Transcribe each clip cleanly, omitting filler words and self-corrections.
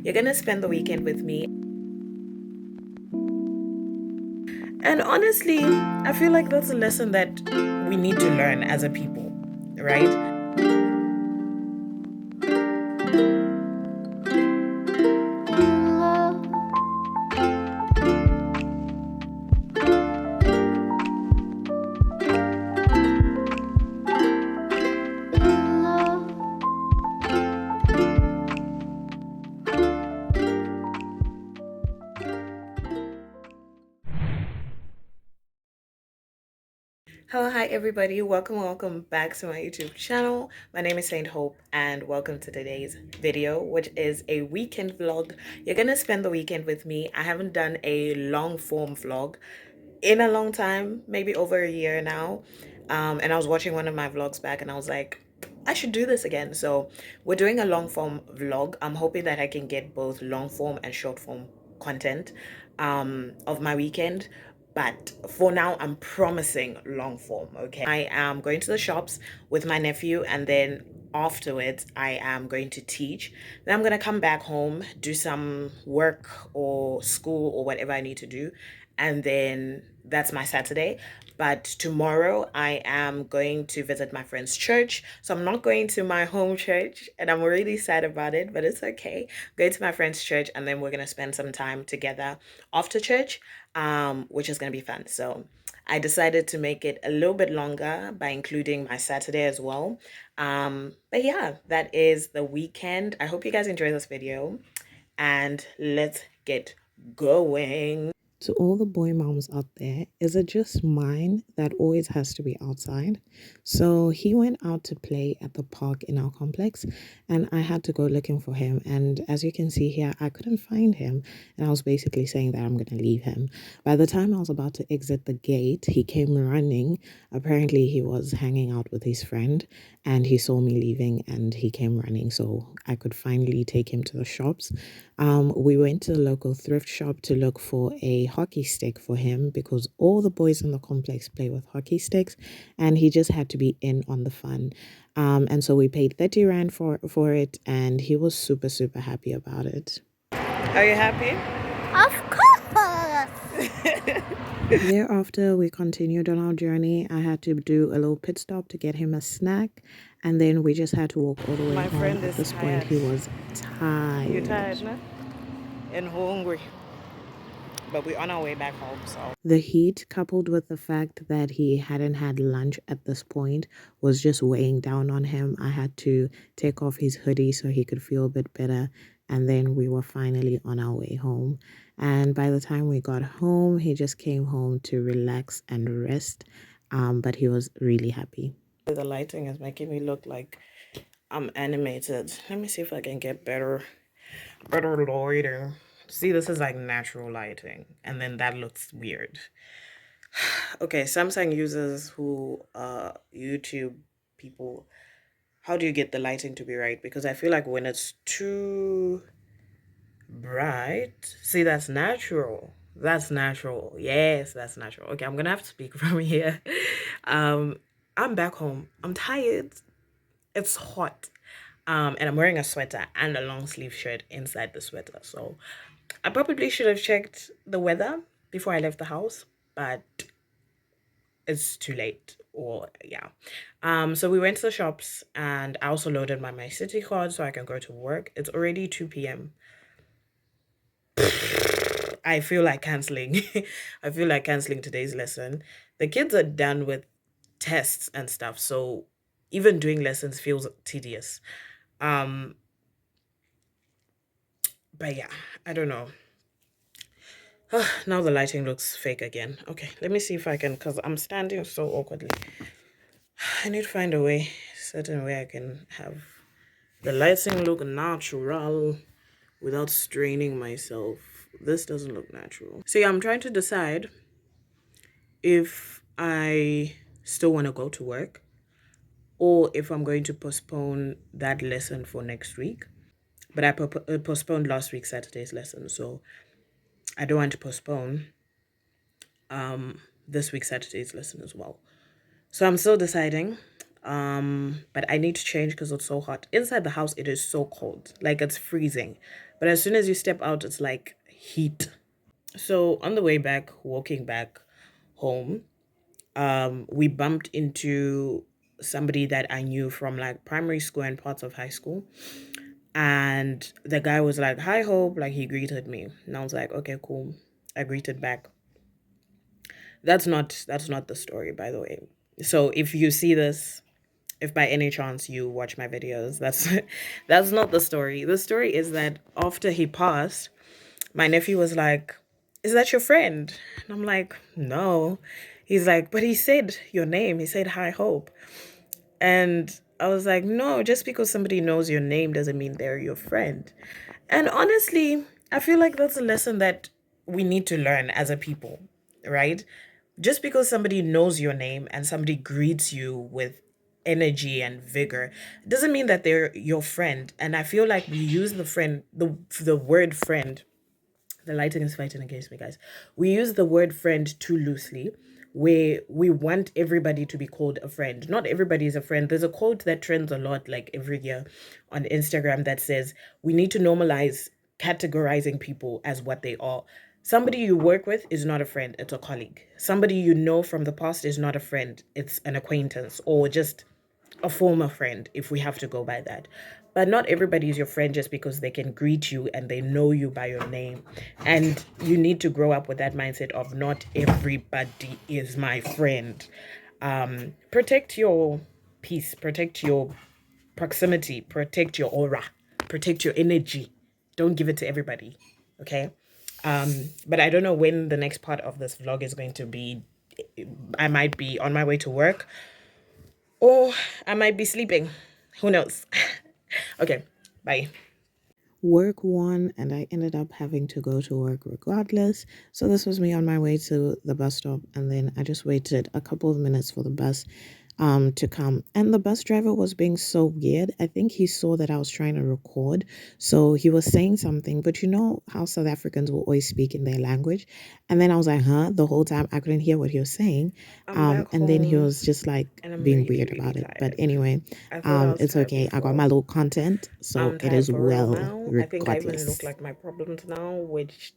You're gonna spend the weekend with me. And honestly, I feel like that's a lesson that we need to learn as a people, right? Hello, hi everybody. Welcome back to my YouTube channel. My name is Saint Hope and welcome to today's video, which is a weekend vlog. You're gonna spend the weekend with me. I haven't done a long form vlog in a long time, maybe over a year now. And I was watching one of my vlogs back and I was like, I should do this again. So we're doing a long form vlog. I'm hoping that I can get both long form and short form content of my weekend. But for now, I'm promising long form, okay? I am going to the shops with my nephew and then afterwards I am going to teach. Then I'm going to come back home, do some work or school or whatever I need to do. And then that's my Saturday. But tomorrow I am going to visit my friend's church. So I'm not going to my home church and I'm really sad about it, but it's okay. I'm going to my friend's church and then we're going to spend some time together after church, which is going to be fun. So I decided to make it a little bit longer by including my Saturday as well. But yeah, that is the weekend. I hope you guys enjoy this video and let's get going. To all the boy moms out there, is it just mine that always has to be outside? So he went out to play at the park in our complex and I had to go looking for him. And as you can see here, I couldn't find him. And I was basically saying that I'm going to leave him. By the time I was about to exit the gate, he came running. Apparently he was hanging out with his friend and he saw me leaving and he came running. So I could finally take him to the shops. We went to the local thrift shop to look for a hockey stick for him because all the boys in the complex play with hockey sticks and he just had to be in on the fun. And so we paid 30 Rand for it and he was super, super happy about it. Are you happy? Of course! Thereafter, we continued on our journey. I had to do a little pit stop to get him a snack, and then we just had to walk all the way home. Friend At this point, he was tired. You're tired, no? And hungry. But we're on our way back home, so. The heat, coupled with the fact that he hadn't had lunch at this point, was just weighing down on him. I had to take off his hoodie so he could feel a bit better, and then we were finally on our way home. And by the time we got home, he just came home to relax and rest, but he was really happy. The lighting is making me look like I'm animated. Let me see if I can get better lighting. See, this is like natural lighting, and then that looks weird. Okay, Samsung users who YouTube people, how do you get the lighting to be right? Because I feel like when it's too bright, see, that's natural. That's natural. Yes, that's natural. Okay, I'm gonna have to speak from here. I'm back home. I'm tired. It's hot. And I'm wearing a sweater and a long sleeve shirt inside the sweater. So I probably should have checked the weather before I left the house, but it's too late. Or yeah. So we went to the shops and I also loaded my city card so I can go to work. It's already 2 p.m. I feel like canceling. I feel like canceling today's lesson. The kids are done with tests and stuff, so even doing lessons feels tedious. But yeah, I don't know. Now the lighting looks fake again. Okay, let me see if I can, because I'm standing so awkwardly. I need to find a way, certain way I can have the lighting look natural without straining myself. This doesn't look natural. See, I'm trying to decide if I still want to go to work or if I'm going to postpone that lesson for next week. But I postponed last week's Saturday's lesson, so I don't want to postpone this week's Saturday's lesson as well. So I'm still deciding. But I need to change because it's so hot. Inside the house, it is so cold. Like it's freezing. But as soon as you step out, it's like heat. So on the way back, walking back home, we bumped into somebody that I knew from like primary school and parts of high school. And the guy was like, "Hi Hope," like he greeted me. And I was like, "Okay, cool." I greeted back. That's not the story, by the way. So if you see this, if by any chance you watch my videos, that's that's not the story. The story is that after he passed, my nephew was like, "Is that your friend?" And I'm like, "No." He's like, "But he said your name. He said hi Hope." And I was like, "No, just because somebody knows your name doesn't mean they're your friend." And honestly, I feel like that's a lesson that we need to learn as a people, right? Just because somebody knows your name and somebody greets you with energy and vigor doesn't mean that they're your friend. And I feel like we use the word friend. The lighting is fighting against me, guys. We use the word friend too loosely, where we want everybody to be called a friend. Not everybody is a friend. There's a quote that trends a lot, like every year on Instagram, that says we need to normalize categorizing people as what they are. Somebody you work with is not a friend, it's a colleague. Somebody you know from the past is not a friend, it's an acquaintance or just a former friend, if we have to go by that. But not everybody is your friend just because they can greet you and they know you by your name. And you need to grow up with that mindset of not everybody is my friend. Protect your peace, protect your proximity, protect your aura, protect your energy. Don't give it to everybody. Okay. But I don't know when the next part of this vlog is going to be. I might be on my way to work or I might be sleeping. Who knows? Okay, bye. Work won, and I ended up having to go to work regardless. So this was me on my way to the bus stop, and then I just waited a couple of minutes for the bus to come. And the bus driver was being so weird. I think he saw that I was trying to record. So he was saying something, but you know how South Africans will always speak in their language. And then I was like, huh? The whole time I couldn't hear what he was saying. I'm back And then he home was just like and I'm being really, weird really about it. But tired. anyway, I thought I was it's tired okay. I got my before. little content, so I'm it tired is for real well now. I think I even look regardless. like my problems now, which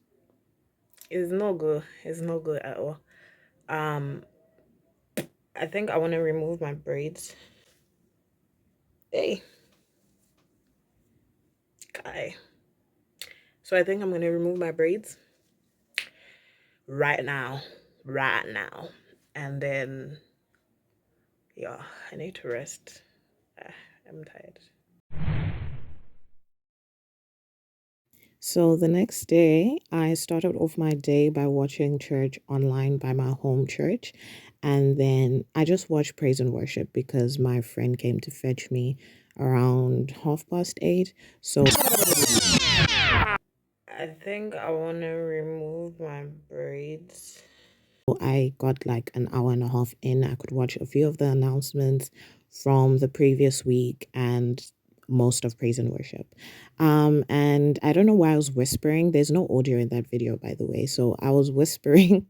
is no good. It's no good at all. Um, I think I want to remove my braids. Hey, guy. So I think I'm gonna remove my braids right now, right now, and then yeah, I need to rest. Ah, I'm tired. So the next day, I started off my day by watching church online by my home church. And then I just watched praise and worship because my friend came to fetch me around 8:30. So I think I want to remove my braids. I got like an hour and a half in. I could watch a few of the announcements from the previous week and most of praise and worship. And I don't know why I was whispering. There's no audio in that video, by the way. So I was whispering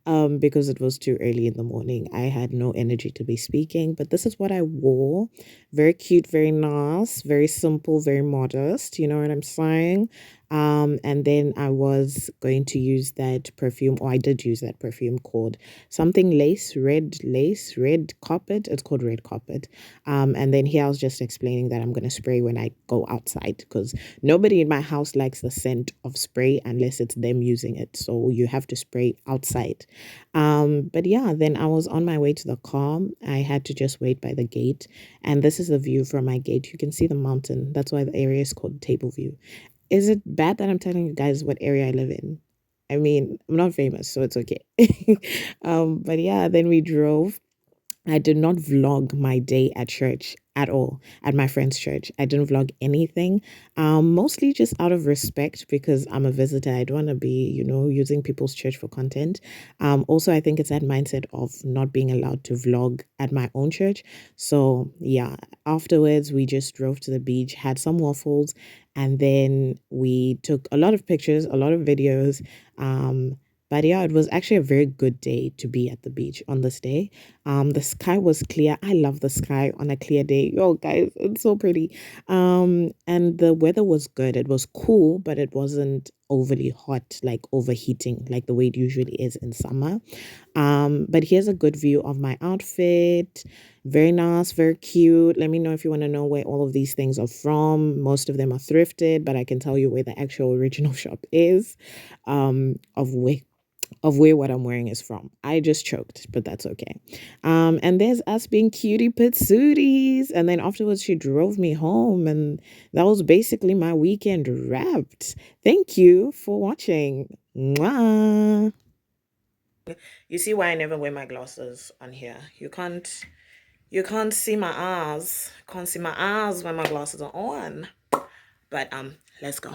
because it was too early in the morning. I had no energy to be speaking, but this is what I wore. Very cute, very nice, very simple, very modest. You know what I'm saying? And then I was going to use that perfume, or I did use that perfume called something lace, red carpet. It's called red carpet. And then here I was just explaining that I'm going to spray when I go outside because nobody in my house likes the scent of spray unless it's them using it. So you have to spray outside. But yeah, then I was on my way to the car. I had to just wait by the gate. And this is the view from my gate. You can see the mountain. That's why the area is called Table View. Is it bad that I'm telling you guys what area I live in? I mean, I'm not famous, so it's okay. But yeah, then we drove. I did not vlog my day at church at all, at my friend's church. I didn't vlog anything, mostly just out of respect because I'm a visitor. I don't want to be, using people's church for content. Also, I think it's that mindset of not being allowed to vlog at my own church. So, yeah, afterwards, we just drove to the beach, had some waffles, and then we took a lot of pictures, a lot of videos. But yeah, it was actually a very good day to be at the beach on this day. The sky was clear. I love the sky on a clear day. Yo, guys, it's so pretty. And the weather was good. It was cool, but it wasn't overly hot, like overheating, like the way it usually is in summer. But here's a good view of my outfit. Very nice, very cute. Let me know if you want to know where all of these things are from. Most of them are thrifted, but I can tell you where the actual original shop is, of where what I'm wearing is from. I just choked, but that's okay. And there's us being cutie patooties. And then afterwards, she drove me home, and that was basically my weekend wrapped. Thank you for watching. Mwah. You see why I never wear my glasses on here. You can't see my eyes. Can't see my eyes when my glasses are on. But let's go.